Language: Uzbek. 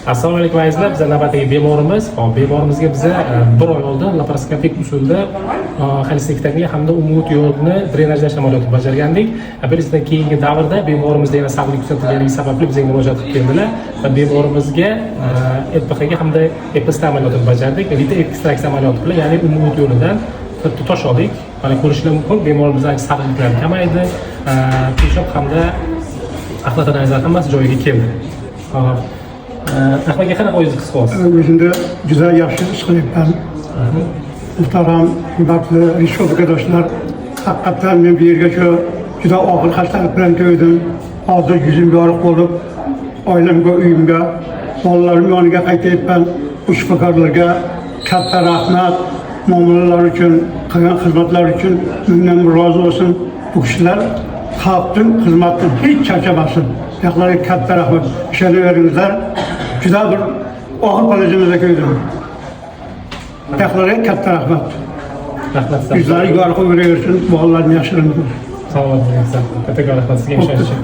Assalomu alaykum azizlar, bizning navbatdagi bemorimiz. Bemorimizga biz 1 oy oldin laparoskopik usulda xolestektomiya hamda umut yo'lini drenajlash amaliyoti bajargandik. Bizdan keyingi davrda bemorimizda yana sog'lik kuzatilganligi sababli bizga murojaat qilib keldilar va bemorimizga EPXga hamda EPST amaliyotini bajardik. Bitta ekstraksiya amaliyoti bilan, ya'ni umut yo'lidan tosh oldik. Mana ko'rishlar mumkin, bemorimizdagi sog'liklar kamaydi, peshob hamda axlat analizlari hammasi joyiga keldi. Ahmet'e qanaqa o'zingiz his qilyapsiz? O'zimda juda yaxshi his qilyapman. Muhtaram, hurmatli respublikadoshlar, haqiqatan men bu yerga shu juda og'ir xastalik bilan keldim. Hozir yuzim yorug' bo'lib, oilamga, uyimga, bolalarim yoniga qaytyapman. Bu shifokorlarga katta rahmat, muomalalar uchun, qilgan xizmatlar uchun mendan rozi bo'lsin. Bu kishilar xalqning xizmatidan hech charchamasin. Yaxlarga katta rahmat. Ishonaveringizlar. Juda bir og'ir darajamizda keldim. Yaxlarga katta rahmat. Rahmat. Yuzlari yorug' bo'laversin, bolalarni yashirin. Sog' bo'ling. Katta rahmat sizga ishonish uchun.